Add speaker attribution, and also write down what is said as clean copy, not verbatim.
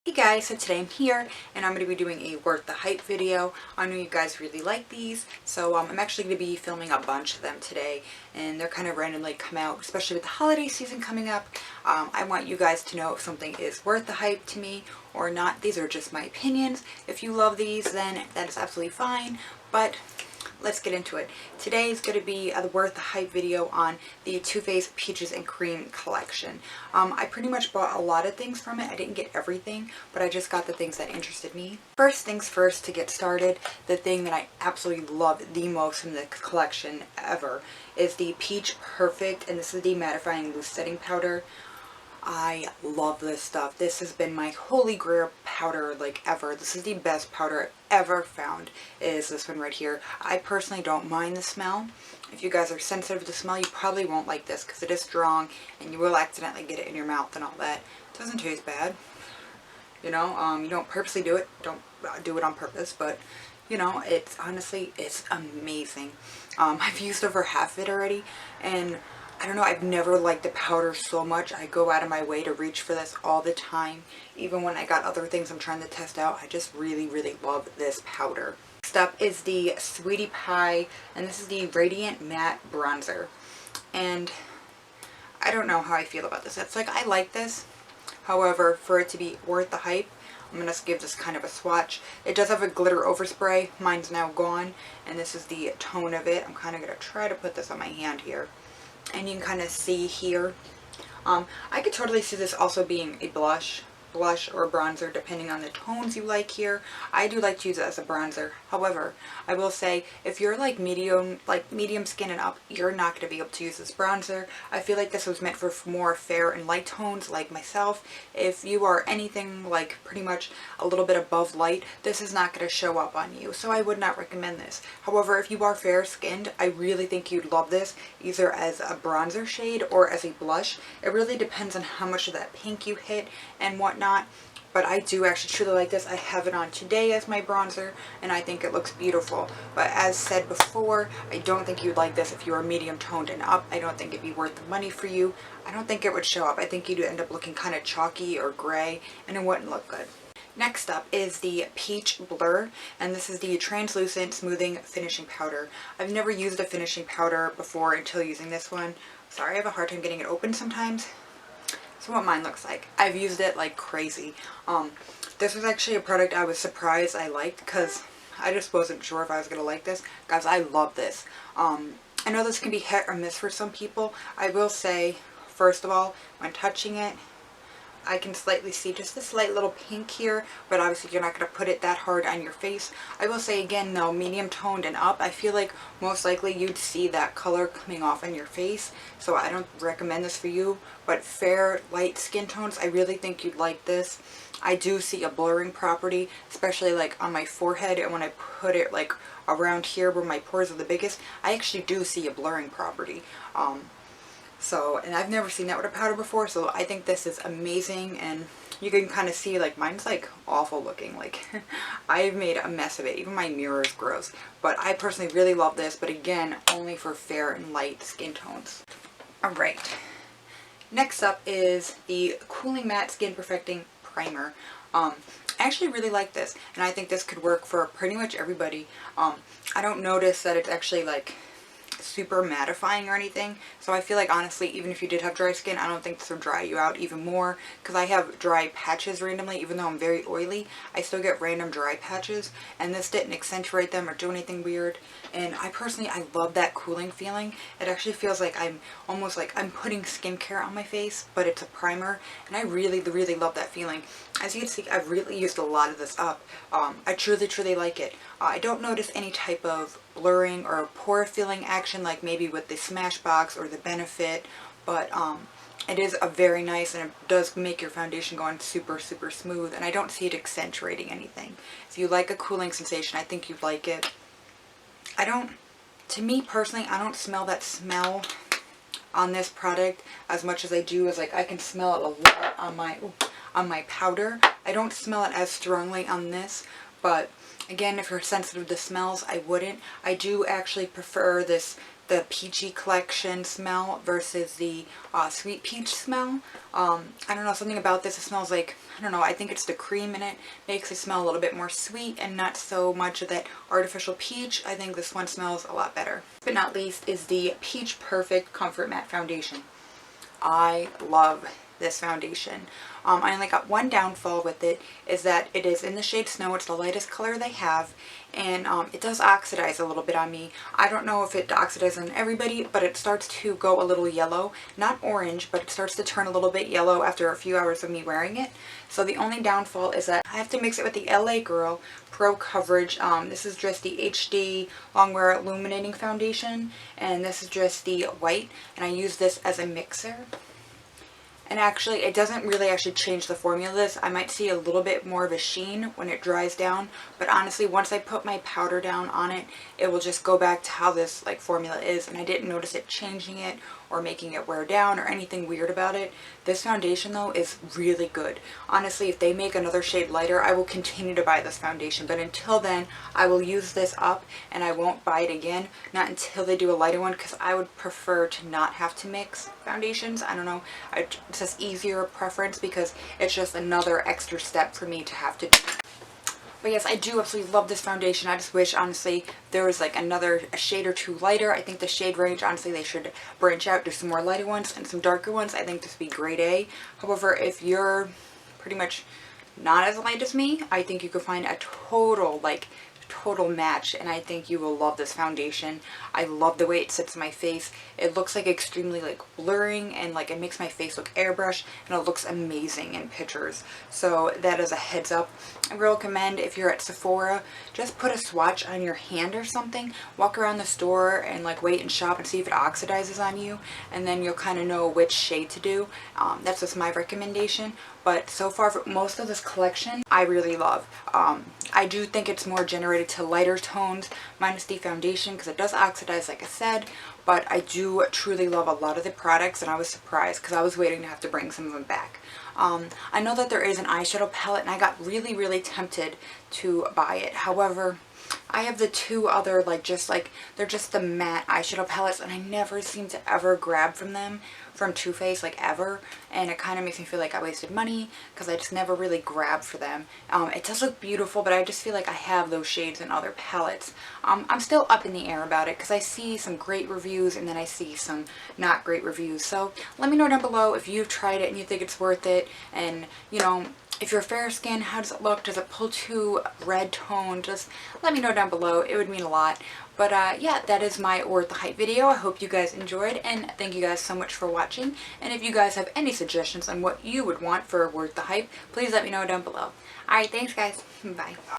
Speaker 1: Hey guys, so today I'm here and I'm going to be doing a worth the hype video. I know you guys really like these, so I'm actually going to be filming a bunch of them today, and they're kind of randomly come out, especially with the holiday season coming up. I want you guys to know if something is worth the hype to me or not. These are just my opinions. If you love these, then that is absolutely fine, but let's get into it. Today is going to be the worth the hype video on the Too Faced Peaches and Cream collection. I pretty much bought a lot of things from it. I didn't get everything, but I just got the things that interested me. First things first, to get started, the thing that I absolutely love the most from the collection ever is the Peach Perfect, and this is the mattifying loose setting powder. I love this stuff. This has been my holy grail powder like ever. This is the best powder I've ever found, is this one right here. I personally don't mind the smell. If you guys are sensitive to the smell, you probably won't like this because it is strong and you will accidentally get it in your mouth and all that. It doesn't taste bad. You know, you don't purposely do it. Don't do it on purpose, but you know, it's honestly, it's amazing. I've used over half of it already, and I don't know, I've never liked the powder so much. I go out of my way to reach for this all the time. Even when I got other things I'm trying to test out, I just really, really love this powder. Next up is the Sweetie Pie, and this is the Radiant Matte Bronzer. And I don't know how I feel about this. It's like, I like this. However, for it to be worth the hype, I'm going to give this kind of a swatch. It does have a glitter overspray. Mine's now gone, and this is the tone of it. I'm kind of going to try to put this on my hand here. And you can kind of see here. I could totally see this also being a blush or bronzer, depending on the tones you like here. I do like to use it as a bronzer. However, I will say, if you're like medium skin and up, you're not going to be able to use this bronzer. I feel like this was meant for more fair and light tones like myself. If you are anything like pretty much a little bit above light, this is not going to show up on you, so I would not recommend this. However, if you are fair skinned, I really think you'd love this either as a bronzer shade or as a blush. It really depends on how much of that pink you hit and whatnot. But I do actually truly like this. I have it on today as my bronzer, and I think it looks beautiful. But as said before, I don't think you'd like this if you are medium toned and up. I don't think it'd be worth the money for you. I don't think it would show up. I think you'd end up looking kind of chalky or gray, and it wouldn't look good. Next up is the Peach Blur, and this is the Translucent Smoothing Finishing Powder. I've never used a finishing powder before until using this one. Sorry, I have a hard time getting it open sometimes. So what mine looks like. I've used it like crazy. This was actually a product I was surprised I liked because I just wasn't sure if I was going to like this. Guys, I love this. I know this can be hit or miss for some people. I will say, first of all, when touching it, I can slightly see just a slight little pink here, but obviously you're not going to put it that hard on your face. I will say again though, medium toned and up, I feel like most likely you'd see that color coming off on your face, so I don't recommend this for you. But fair, light skin tones, I really think you'd like this. I do see a blurring property, especially like on my forehead, and when I put it like around here where my pores are the biggest, I actually do see a blurring property. And I've never seen that with a powder before, so I think this is amazing. And you can kind of see, like, mine's like awful looking, like I've made a mess of it. Even my mirror is gross, but I personally really love this, but again, only for fair and light skin tones. Alright, next up is the Cooling Matte Skin Perfecting Primer. I actually really like this, and I think this could work for pretty much everybody. I don't notice that it's actually like super mattifying or anything, so I feel like honestly, even if you did have dry skin, I don't think this would dry you out even more, because I have dry patches randomly. Even though I'm very oily, I still get random dry patches, and this didn't accentuate them or do anything weird. And I personally, I love that cooling feeling. It actually feels like I'm almost like I'm putting skincare on my face, but it's a primer, and I really, really love that feeling. As you can see, I've really used a lot of this up. I truly like it. I don't notice any type of blurring or pore filling action like maybe with the Smashbox or the Benefit, but it is a very nice, and it does make your foundation go on super smooth, and I don't see it accentuating anything. If you like a cooling sensation, I think you'd like it. To me personally, I don't smell that smell on this product as much as I do as, like, I can smell it a lot on my powder. I don't smell it as strongly on this, but again, if you're sensitive to smells, I wouldn't. I do actually prefer this the peachy collection smell versus the sweet peach smell. I don't know, something about this, it smells like, I don't know, I think it's the cream in it makes it smell a little bit more sweet and not so much of that artificial peach. I think this one smells a lot better. But not least is the Peach Perfect Comfort Matte Foundation. I love this foundation. I only got one downfall with it, is that it is in the shade Snow. It's the lightest color they have, and it does oxidize a little bit on me. I don't know if it oxidizes on everybody, but it starts to go a little yellow. Not orange, but it starts to turn a little bit yellow after a few hours of me wearing it. So the only downfall is that I have to mix it with the LA Girl Pro Coverage. This is just the HD Longwear Illuminating Foundation, and this is just the white, and I use this as a mixer. And actually, it doesn't really actually change the formula of this. I might see a little bit more of a sheen when it dries down. But honestly, once I put my powder down on it, it will just go back to how this like formula is. And I didn't notice it changing it or making it wear down or anything weird about it. This foundation though is really good. Honestly, if they make another shade lighter, I will continue to buy this foundation. But until then, I will use this up and I won't buy it again. Not until they do a lighter one, because I would prefer to not have to mix foundations. I don't know. It's just easier preference because it's just another extra step for me to have to do. But yes, I do absolutely love this foundation. I just wish, honestly, there was like a shade or two lighter. I think the shade range, honestly, they should branch out, do some more lighter ones and some darker ones. I think this would be grade A. However, if you're pretty much not as light as me, I think you could find a total match, and I think you will love this foundation. I love the way it sits on my face. It looks like extremely like blurring, and like it makes my face look airbrushed, and it looks amazing in pictures. So that is a heads up. I recommend, if you're at Sephora, just put a swatch on your hand or something, walk around the store and like wait and shop and see if it oxidizes on you, and then you'll kind of know which shade to do. That's just my recommendation. But so far, for most of this collection, I really love. I do think it's more generated to lighter tones, minus the foundation, because it does oxidize, like I said. But I do truly love a lot of the products, and I was surprised because I was waiting to have to bring some of them back. I know that there is an eyeshadow palette, and I got really, really tempted to buy it. However, I have the two other, they're just the matte eyeshadow palettes, and I never seem to ever grab from them, from Too Faced, like ever, and it kind of makes me feel like I wasted money because I just never really grabbed for them. It does look beautiful, but I just feel like I have those shades in other palettes. I'm still up in the air about it because I see some great reviews and then I see some not great reviews. So let me know down below if you've tried it and you think it's worth it, and you know, if you're fair skin, how does it look? Does it pull too red tone? Just let me know down below. It would mean a lot. But yeah, that is my Worth the Hype video. I hope you guys enjoyed, and thank you guys so much for watching. And if you guys have any suggestions on what you would want for Worth the Hype, please let me know down below. Alright, thanks guys. Bye.